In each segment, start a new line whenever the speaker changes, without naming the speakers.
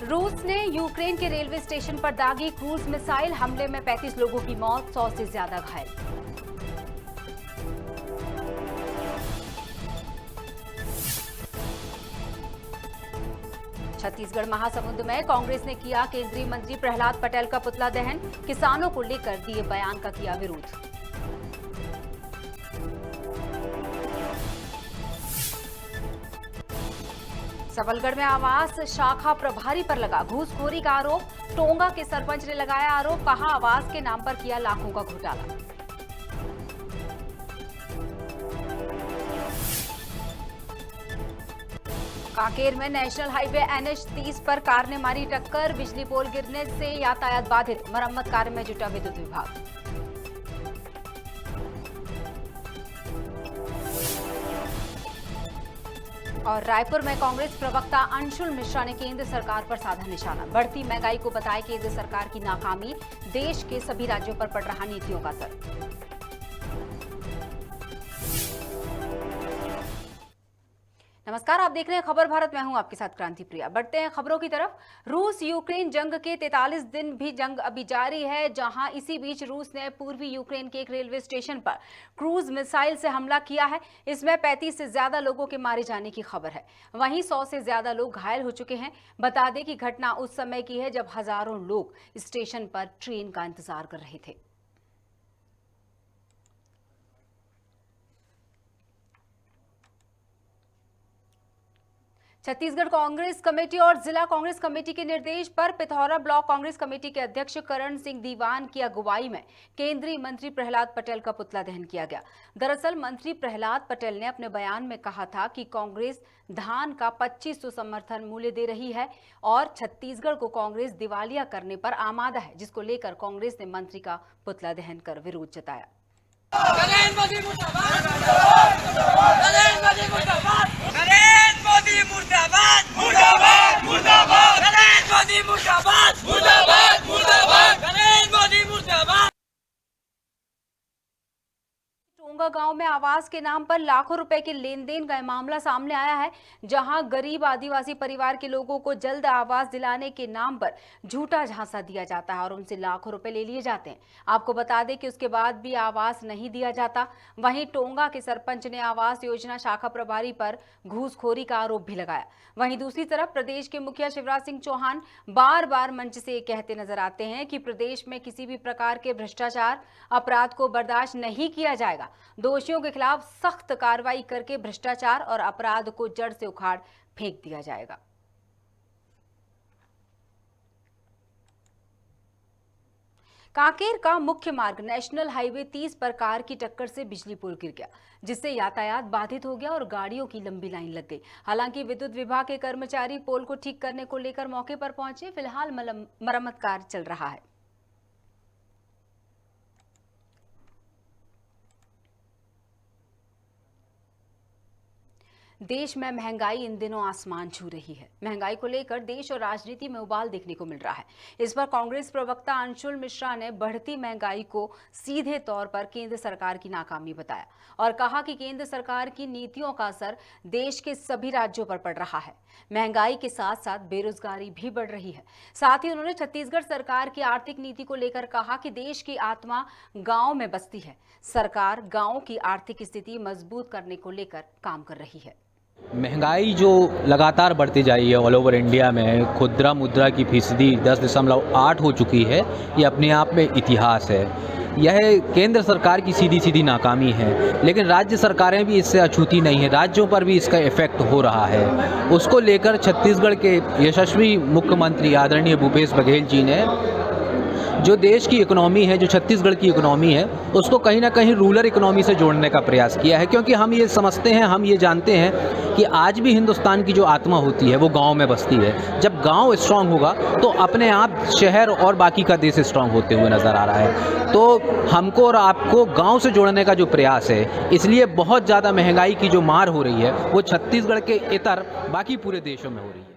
रूस ने यूक्रेन के रेलवे स्टेशन पर दागी क्रूज मिसाइल हमले में 35 लोगों की मौत, 100 से ज्यादा घायल। छत्तीसगढ़ महासमुंद में कांग्रेस ने किया केंद्रीय मंत्री प्रहलाद पटेल का पुतला दहन, किसानों को लेकर दिए बयान का किया विरोध। सबलगढ़ में आवास शाखा प्रभारी पर लगा घूसखोरी का आरोप, टोंगा के सरपंच ने लगाया आरोप, कहा आवास के नाम पर किया लाखों का घोटाला। कांकेर में नेशनल हाईवे NH 30 पर कार ने मारी टक्कर, बिजली पोल गिरने से यातायात बाधित, मरम्मत कार्य में जुटा विद्युत विभाग। और रायपुर में कांग्रेस प्रवक्ता अंशुल मिश्रा ने केंद्र सरकार पर साधा निशाना, बढ़ती महंगाई को बताया केंद्र सरकार की नाकामी, देश के सभी राज्यों पर पड़ रहा नीतियों का असर। नमस्कार, आप देख रहे हैं खबर भारत, मैं हूं आपके साथ क्रांति प्रिया। बढ़ते हैं खबरों की तरफ। रूस यूक्रेन जंग के 43 दिन भी जंग अभी जारी है, जहां इसी बीच रूस ने पूर्वी यूक्रेन के एक रेलवे स्टेशन पर क्रूज मिसाइल से हमला किया है। इसमें 35 से ज्यादा लोगों के मारे जाने की खबर है, वहीं 100 से ज्यादा लोग घायल हो चुके हैं। बता दें कि घटना उस समय की है जब हजारों लोग स्टेशन पर ट्रेन का इंतजार कर रहे थे। छत्तीसगढ़ कांग्रेस कमेटी और जिला कांग्रेस कमेटी के निर्देश पर पिथौरा ब्लॉक कांग्रेस कमेटी के अध्यक्ष करण सिंह दीवान की अगुवाई में केंद्रीय मंत्री प्रहलाद पटेल का पुतला दहन किया गया। दरअसल मंत्री प्रहलाद पटेल ने अपने बयान में कहा था कि कांग्रेस धान का 2500 समर्थन मूल्य दे रही है और छत्तीसगढ़ को कांग्रेस दिवालिया करने पर आमादा है, जिसको लेकर कांग्रेस ने मंत्री का पुतला दहन कर विरोध जताया। टोंगा गांव में आवास के नाम पर लाखों रुपए के लेन देन का मामला सामने आया है, जहां गरीब आदिवासी परिवार के लोगों को जल्द आवास दिलाने के नाम पर झूठा झांसा दिया जाता है और उनसे लाखों रुपए ले लिए जाते हैं। आपको बता दें कि उसके बाद भी आवास नहीं दिया जाता। वहीं टोंगा के सरपंच ने आवास योजना शाखा प्रभारी पर घूसखोरी का आरोप भी लगाया। वहीं दूसरी तरफ प्रदेश के मुखिया शिवराज सिंह चौहान बार बार मंच से कहते नजर आते हैं कि प्रदेश में किसी भी प्रकार के भ्रष्टाचार अपराध को बर्दाश्त नहीं किया जाएगा। दोषियों के खिलाफ सख्त कार्रवाई करके भ्रष्टाचार और अपराध को जड़ से उखाड़ फेंक दिया जाएगा। कांकेर का मुख्य मार्ग नेशनल हाईवे 30 पर कार की टक्कर से बिजली पोल गिर गया, जिससे यातायात बाधित हो गया और गाड़ियों की लंबी लाइन लग गई। हालांकि विद्युत विभाग के कर्मचारी पोल को ठीक करने को लेकर मौके पर पहुंचे। फिलहाल मरम्मत कार्य चल रहा है। देश में महंगाई इन दिनों आसमान छू रही है। महंगाई को लेकर देश और राजनीति में उबाल देखने को मिल रहा है। इस पर कांग्रेस प्रवक्ता अंशुल मिश्रा ने बढ़ती महंगाई को सीधे तौर पर केंद्र सरकार की नाकामी बताया और कहा कि केंद्र सरकार की नीतियों का असर देश के सभी राज्यों पर पड़ रहा है। महंगाई के साथ साथ बेरोजगारी भी बढ़ रही है। साथ ही उन्होंने छत्तीसगढ़ सरकार की आर्थिक नीति को लेकर कहा कि देश की आत्मा गाँव में बसती है। सरकार गाँव की आर्थिक स्थिति मजबूत करने को लेकर काम कर रही है।
महंगाई जो लगातार बढ़ती जा रही है ऑल ओवर इंडिया में, खुदरा मुद्रा की फीसदी 10.8 हो चुकी है। ये अपने आप में इतिहास है। यह केंद्र सरकार की सीधी सीधी नाकामी है, लेकिन राज्य सरकारें भी इससे अछूती नहीं है। राज्यों पर भी इसका इफेक्ट हो रहा है। उसको लेकर छत्तीसगढ़ के यशस्वी मुख्यमंत्री आदरणीय भूपेश बघेल जी ने जो देश की इकोनॉमी है, जो छत्तीसगढ़ की इकोनॉमी है, उसको कहीं ना कहीं रूरल इकोनॉमी से जोड़ने का प्रयास किया है। क्योंकि हम ये समझते हैं, हम ये जानते हैं कि आज भी हिंदुस्तान की जो आत्मा होती है वो गांव में बसती है। जब गांव स्ट्रांग होगा तो अपने आप शहर और बाकी का देश स्ट्रांग होते हुए नज़र आ रहा है। तो हमको और आपको गांव से जोड़ने का जो प्रयास है, इसलिए बहुत ज़्यादा महंगाई की जो मार हो रही है वो छत्तीसगढ़ के इतर बाकी पूरे देशों में हो रही है।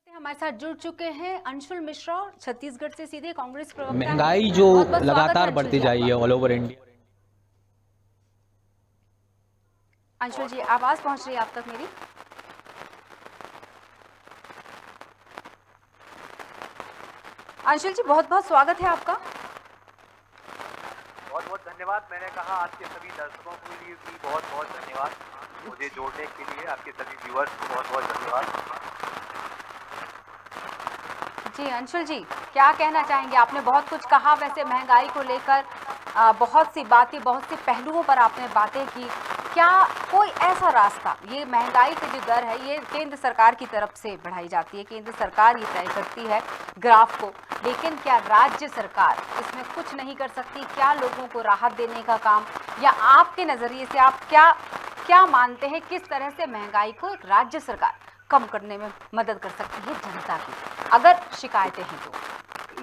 हमारे साथ जुड़ चुके हैं अंशुल मिश्रा, छत्तीसगढ़ से सीधे कांग्रेस प्रवक्ता।
महंगाई जो लगातार बढ़ती जा रही है ऑल ओवर इंडिया।
अंशुल जी, आवाज पहुंच रही है आप तक मेरी? अंशुल जी, बहुत बहुत स्वागत है आपका।
बहुत बहुत धन्यवाद। मैंने कहा आपके सभी दर्शकों के लिए भी बहुत बहुत धन्यवाद, मुझे जोड़ने के लिए आपके सभी व्यूअर्स को बहुत बहुत धन्यवाद।
जी अंशुल जी, क्या कहना चाहेंगे? आपने बहुत कुछ कहा वैसे महंगाई को लेकर, बहुत सी बातें, बहुत से पहलुओं पर आपने बातें की। क्या कोई ऐसा रास्ता, ये महंगाई की जो दर है ये केंद्र सरकार की तरफ से बढ़ाई जाती है, केंद्र सरकार ये तय करती है ग्राफ को, लेकिन क्या राज्य सरकार इसमें कुछ नहीं कर सकती? क्या लोगों को राहत देने का काम, या आपके नज़रिए से आप क्या क्या मानते हैं किस तरह से महंगाई को एक राज्य सरकार कम करने में मदद कर सकती है जनता की, अगर शिकायतें हैं तो?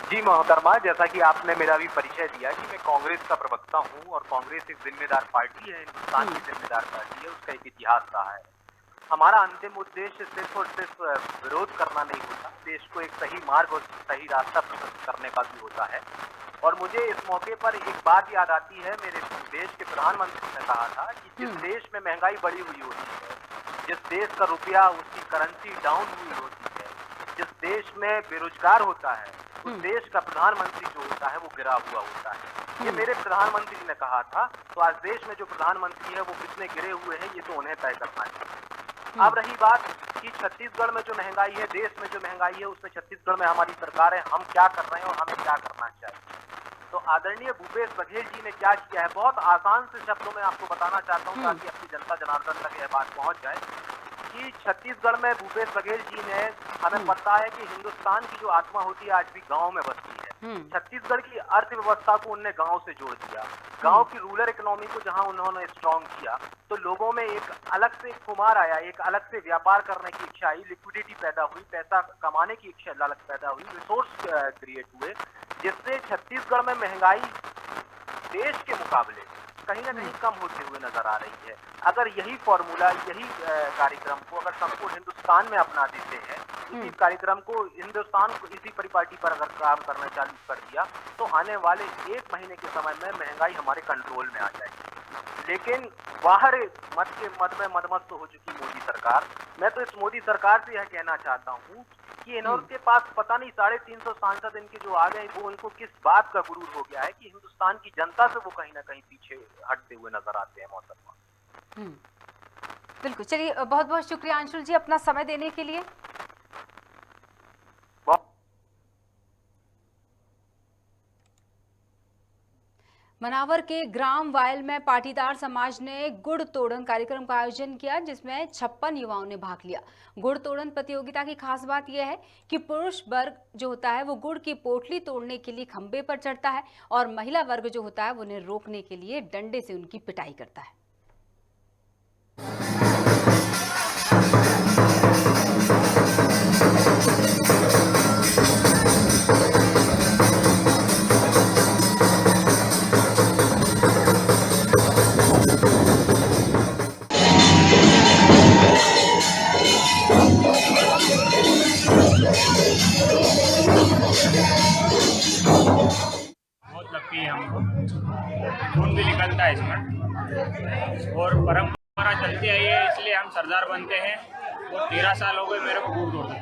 जी मोहतरमा, जैसा कि आपने मेरा भी परिचय दिया कि मैं कांग्रेस का प्रवक्ता हूं और कांग्रेस एक जिम्मेदार पार्टी है, हिंदुस्तान की जिम्मेदार पार्टी है, उसका एक इतिहास रहा है। हमारा अंतिम उद्देश्य सिर्फ और सिर्फ विरोध करना नहीं होता, देश को एक सही मार्ग और सही रास्ता प्रशस्त करने का भी होता है। और मुझे इस मौके पर एक बात याद आती है, मेरे देश के प्रधानमंत्री ने कहा था कि जिस देश में महंगाई बढ़ी हुई होती है, जिस देश का रुपया, उसकी करेंसी डाउन हुई होती है, जिस देश में बेरोजगार होता है, उस देश का प्रधानमंत्री जो होता है वो गिरा हुआ होता है। ये मेरे प्रधानमंत्री ने कहा था। तो आज देश में जो प्रधानमंत्री है वो कितने गिरे हुए हैं ये तो उन्हें तय करना चाहिए। अब रही बात कि छत्तीसगढ़ में जो महंगाई है, देश में जो महंगाई है, उसमें छत्तीसगढ़ में हमारी सरकार है, हम क्या कर रहे हैं और हमें क्या करना चाहिए। तो आदरणीय भूपेश बघेल जी ने क्या किया है, बहुत आसान से शब्दों में आपको बताना चाहता हूँ ताकि अपनी जनता जनार्दन तक यह बात पहुंच जाए कि छत्तीसगढ़ में भूपेश बघेल जी ने, हमें पता है कि हिंदुस्तान की जो आत्मा होती है आज भी गांव में बसती है। छत्तीसगढ़ की अर्थव्यवस्था को उनने गांव से जोड़ दिया, गांव की रूरल इकोनॉमी को जहां उन्होंने स्ट्रॉन्ग किया तो लोगों में एक अलग से खुमार आया, एक अलग से व्यापार करने की इच्छा आई, लिक्विडिटी पैदा हुई, पैसा कमाने की इच्छा लालच पैदा हुई, रिसोर्स क्रिएट हुए, जिससे छत्तीसगढ़ में महंगाई देश के मुकाबले कहीं ना कहीं कम होते हुए नजर आ रही है। अगर यही फॉर्मूला, यही कार्यक्रम को अगर संपूर्ण हिंदुस्तान में अपना देते हैं, इसी कार्यक्रम को हिंदुस्तान को इसी परिपाटी पर अगर काम करना चालू कर दिया तो आने वाले 1 महीने के समय में महंगाई हमारे कंट्रोल में आ जाएगी। लेकिन बाहर मद में मदमस्त हो चुकी मोदी सरकार, मैं तो इस मोदी सरकार से यह कहना चाहता हूँ कि इनके पास पता नहीं 350 सांसद इनके जो आ गए वो इनको किस बात का गुरूर हो गया है कि हिंदुस्तान की जनता से वो कहीं ना कहीं पीछे हटते हुए नजर आते हैं मोहतरमा।
बिल्कुल, चलिए बहुत बहुत शुक्रिया अंशुल जी अपना समय देने के लिए। मनावर के ग्राम वायल में पाटीदार समाज ने गुड़ तोड़न कार्यक्रम का आयोजन किया, जिसमें 56 युवाओं ने भाग लिया। गुड़ तोड़न प्रतियोगिता की खास बात यह है कि पुरुष वर्ग जो होता है वो गुड़ की पोटली तोड़ने के लिए खंबे पर चढ़ता है और महिला वर्ग जो होता है वो उन्हें रोकने के लिए डंडे से उनकी पिटाई करता है।
बहुत लगती है हमको, खून भी निकलता है इसमें और परंपरा चलती आई है, इसलिए हम सरदार बनते हैं। और 13 साल हो गए मेरे को गुड़ तोड़ते।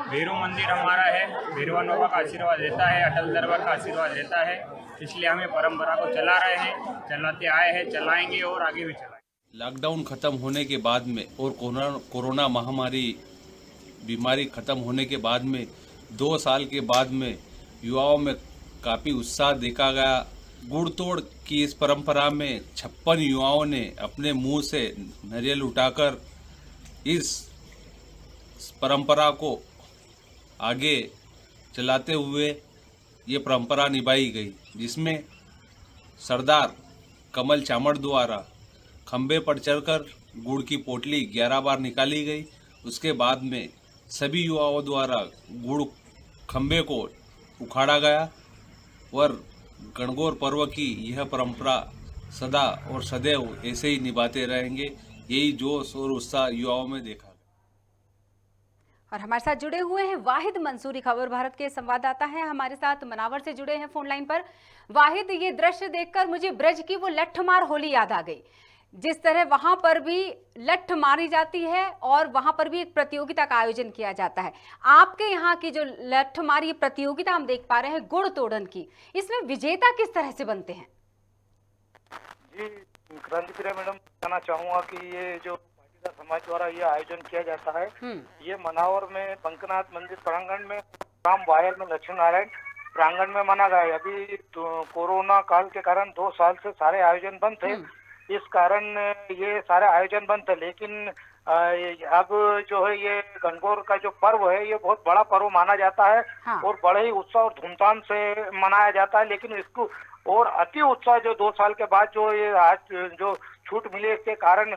भैरू मंदिर हमारा है, भैरवा बाबा का आशीर्वाद रहता है, अटल दरबार का आशीर्वाद रहता है, इसलिए हमें परंपरा को चला रहे हैं, चलाते आए हैं, चलाएंगे और आगे भी चलाएंगे।
लॉकडाउन ख़त्म होने के बाद में और कोरोना महामारी बीमारी ख़त्म होने के बाद में 2 साल के बाद में युवाओं में काफ़ी उत्साह देखा गया। गुड़ तोड़ की इस परंपरा में 56 युवाओं ने अपने मुंह से नारियल उठाकर इस परंपरा को आगे चलाते हुए ये परंपरा निभाई गई, जिसमें सरदार कमल चामड़ द्वारा खंबे पर चढ़कर गुड़ की पोटली 11 बार निकाली गई। उसके बाद में सभी युवाओं द्वारा गुड़ खंबे को उखाड़ा गया और गणगौर पर्व की यह परंपरा सदा और सदैव ऐसे ही निभाते रहेंगे। यही जोश और उत्साह युवाओं में देखा।
और हमारे साथ जुड़े हुए हैं वाहिद मंसूरी, खबर भारत के संवाददाता हैं, हमारे साथ मनावर से जुड़े हैं फोन लाइन पर। वाहिद, ये दृश्य देखकर मुझे ब्रज की वो लठमार होली याद आ गई। जिस तरह वहां पर भी लठ मारी जाती है और वहां पर भी एक प्रतियोगिता का आयोजन किया जाता है, आपके यहाँ की जो लठ मारी प्रतियोगिता हम देख पा रहे हैं गुड़ तोड़न की, इसमें विजेता किस तरह से बनते हैं?
जी, क्रांति प्रिया मैडम, बताना चाहूंगा कि ये जो पाटीदार समाज द्वारा ये आयोजन किया जाता है, ये मनावर में बंकनाथ मंदिर प्रांगण में, राम वायर में, लक्ष्मी नारायण प्रांगण में मना गया है। अभी तो कोरोना काल के कारण 2 साल से सारे आयोजन बंद थे, इस कारण ये सारे आयोजन बंद थे। लेकिन अब जो है ये गणगौर का जो पर्व है ये बहुत बड़ा पर्व माना जाता है।
हाँ।
और बड़े ही उत्साह और धूमधाम से मनाया जाता है। लेकिन इसको और अति उत्साह जो 2 साल के बाद जो ये आज जो छूट मिली इसके कारण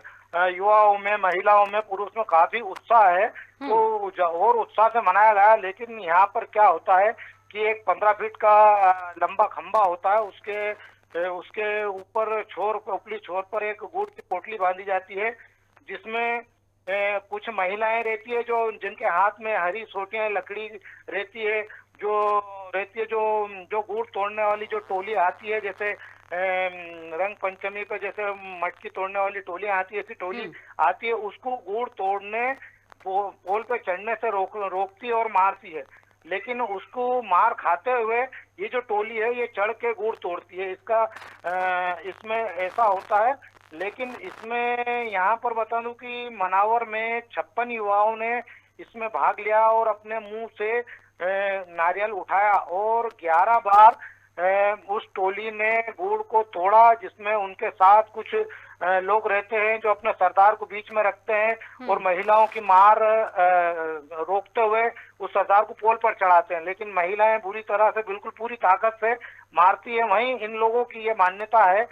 युवाओं में, महिलाओं में, पुरुष में काफी उत्साह है, तो और उत्साह से मनाया गया। लेकिन यहाँ पर क्या होता है कि एक 15 फीट का लंबा खंबा होता है, उसके ऊपर छोर पर, ऊपरी छोर पर एक गुड़ की पोटली बांधी जाती है, जिसमें कुछ महिलाएं रहती है जो जिनके हाथ में हरी सोटियां लकड़ी रहती है, जो गुड़ तोड़ने वाली जो टोली आती है, जैसे रंग पंचमी पे जैसे मटकी तोड़ने वाली टोली आती है, ऐसी टोली आती है, उसको गुड़ तोड़ने पोल पे चढ़ने से रोकती है और मारती है। लेकिन उसको मार खाते हुए ये जो टोली है ये चढ़ के गुड़ तोड़ती है। इसमें ऐसा होता है। लेकिन इसमें यहाँ पर बता दूं कि मनावर में 56 युवाओं ने इसमें भाग लिया और अपने मुंह से नारियल उठाया और 11 बार उस टोली ने गुड़ को तोड़ा, जिसमें उनके साथ कुछ लोग रहते हैं जो अपने सरदार को बीच में रखते हैं और महिलाओं की मार रोकते हुए उस सरदार को पोल पर चढ़ाते हैं। लेकिन महिलाएं बुरी तरह से, बिल्कुल पूरी ताकत से मारती है। वहीं इन लोगों की ये मान्यता है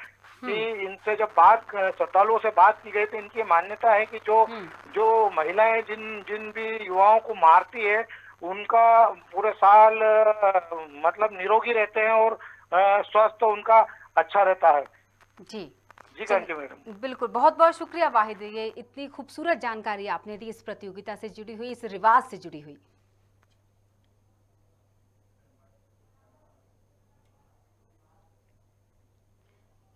कि इनसे जब श्रद्धालुओं से बात की गई तो इनकी मान्यता है कि जो महिलाएं जिन भी युवाओं को मारती है उनका पूरे साल मतलब निरोगी रहते हैं और स्वास्थ्य उनका अच्छा रहता है।
जी
कांति मैडम,
बिल्कुल, बहुत बहुत शुक्रिया वाहिद, ये इतनी खूबसूरत जानकारी आपने दी इस प्रतियोगिता से जुड़ी हुई, इस रिवाज से जुड़ी हुई।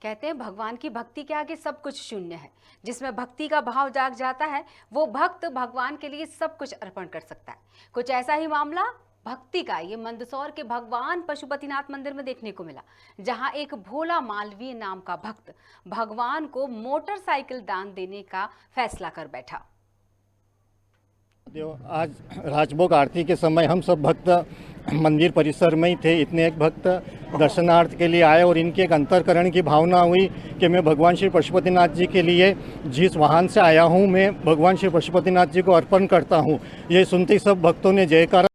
कहते हैं भगवान की भक्ति के आगे सब कुछ शून्य है। जिसमें भक्ति का भाव जाग जाता है वो भक्त भगवान के लिए सब कुछ अर्पण कर सकता है। कुछ ऐसा ही मामला भक्ति का ये मंदसौर के भगवान पशुपतिनाथ मंदिर में देखने को मिला, जहां एक भोला मालवीय नाम का भक्त भगवान को मोटरसाइकिल दान देने का फैसला कर बैठा।
आज राजभोग आरती के समय हम सब भक्त मंदिर परिसर में ही थे। इतने एक भक्त दर्शनार्थ के लिए आए और इनकी एक अंतरकरण की भावना हुई कि मैं भगवान श्री पशुपतिनाथ जी के लिए जिस वाहन से आया हूं मैं भगवान श्री पशुपतिनाथ जी को अर्पण करता हूं। ये सुनते ही सब भक्तों ने जयकारा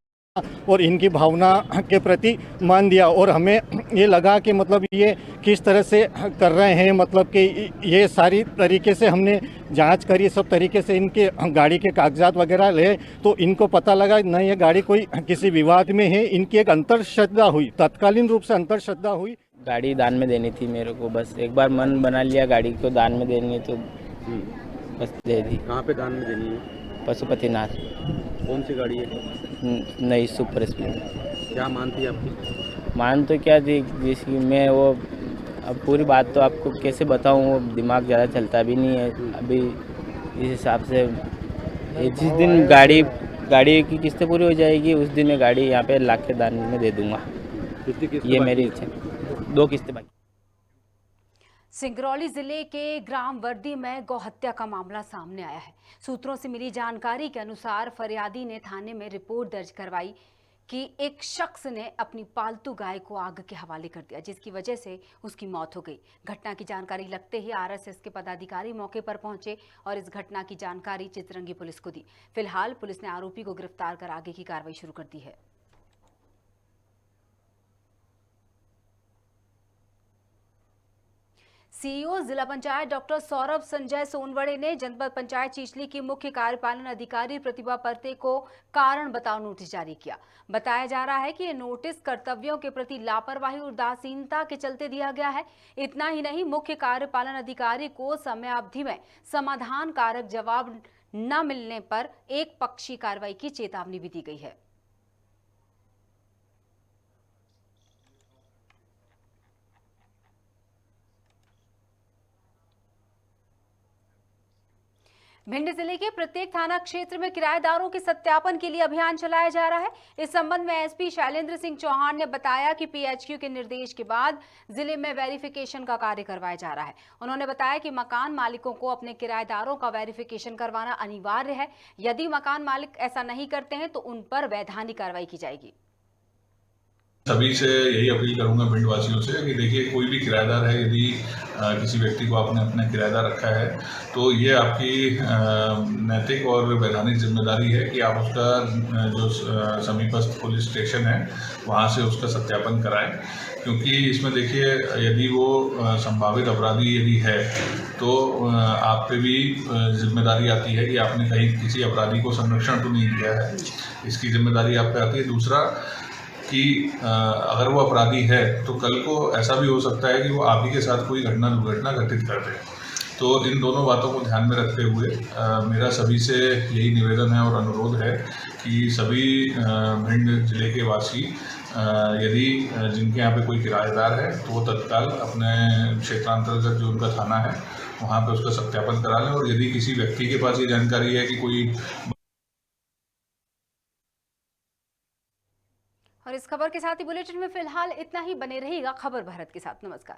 और इनकी भावना के प्रति मान दिया और हमें ये लगा कि मतलब ये किस तरह से कर रहे हैं, मतलब कि ये सारी तरीके से हमने जांच करी, सब तरीके से इनके गाड़ी के कागजात वगैरह ले तो इनको पता लगा नहीं ये गाड़ी कोई किसी विवाद में है। इनकी एक अंतर्श्रद्धा हुई, तत्कालीन रूप से अंतर्श्रद्धा हुई।
गाड़ी दान में देनी थी मेरे को, बस एक बार मन बना लिया गाड़ी को दान में देनी है तो बस दे दी।
कहाँ पे दान में देनी है?
पशुपतिनाथ।
कौन सी गाड़ी है?
नई सुपर स्प्लेंडर।
क्या मान थी आपकी?
मान तो क्या थी जिसकी मैं वो अब पूरी बात तो आपको कैसे बताऊं, वो दिमाग ज़्यादा चलता भी नहीं है अभी। इस हिसाब से जिस दिन गाड़ी की किस्तें पूरी हो जाएगी उस दिन मैं गाड़ी यहाँ पे लाख के दान में दे दूँगा। ये मेरी इच्छा है। 2 किस्तें बाकी।
सिंगरौली जिले के ग्राम वर्दी में गौहत्या का मामला सामने आया है। सूत्रों से मिली जानकारी के अनुसार फरियादी ने थाने में रिपोर्ट दर्ज करवाई कि एक शख्स ने अपनी पालतू गाय को आग के हवाले कर दिया, जिसकी वजह से उसकी मौत हो गई। घटना की जानकारी लगते ही आरएसएस के पदाधिकारी मौके पर पहुंचे और इस घटना की जानकारी चितरंगी पुलिस को दी। फिलहाल पुलिस ने आरोपी को गिरफ्तार कर आगे की कार्रवाई शुरू कर दी है। सीईओ जिला पंचायत डॉक्टर सौरभ संजय सोनवड़े ने जनपद पंचायत चीचली की मुख्य कार्यपालन अधिकारी प्रतिभा परते को कारण बताओ नोटिस जारी किया। बताया जा रहा है कि ये नोटिस कर्तव्यों के प्रति लापरवाही और उदासीनता के चलते दिया गया है। इतना ही नहीं, मुख्य कार्यपालन अधिकारी को समयावधि में समाधान कारक जवाब न मिलने पर एक पक्षी कार्रवाई की चेतावनी भी दी गई है। भिंड जिले के प्रत्येक थाना क्षेत्र में किराएदारों के सत्यापन के लिए अभियान चलाया जा रहा है। इस संबंध में एसपी शैलेंद्र सिंह चौहान ने बताया कि पीएचक्यू के निर्देश के बाद जिले में वेरिफिकेशन का कार्य करवाया जा रहा है। उन्होंने बताया कि मकान मालिकों को अपने किराएदारों का वेरिफिकेशन करवाना अनिवार्य है। यदि मकान मालिक ऐसा नहीं करते हैं तो उन पर वैधानिक कार्रवाई की जाएगी।
सभी से यही अपील करूंगा भिंड वासियों से कि देखिए, कोई भी किराएदार है, यदि किसी व्यक्ति को आपने अपना किराएदार रखा है तो ये आपकी नैतिक और वैधानिक जिम्मेदारी है कि आप उसका जो समीपस्थ पुलिस स्टेशन है वहाँ से उसका सत्यापन कराएं। क्योंकि इसमें देखिए, यदि वो संभावित अपराधी यदि है तो आप पे भी जिम्मेदारी आती है कि आपने कहीं किसी अपराधी को संरक्षण तो नहीं दिया है, इसकी जिम्मेदारी आप पे आती है। दूसरा कि अगर वो अपराधी है तो कल को ऐसा भी हो सकता है कि वो आप ही के साथ कोई दुर्घटना घटित कर दे। तो इन दोनों बातों को ध्यान में रखते हुए मेरा सभी से यही निवेदन है और अनुरोध है कि सभी भिंड जिले के वासी यदि जिनके यहाँ पे कोई किराएदार है तो वो तत्काल अपने क्षेत्रांतर्गत जो उनका थाना है वहाँ पे उसका सत्यापन करा लें। और यदि किसी व्यक्ति के पास ये जानकारी है कि कोई
और इस खबर के साथ ही बुलेटिन में फिलहाल इतना ही। बने रहिएगा खबर भारत के साथ। नमस्कार।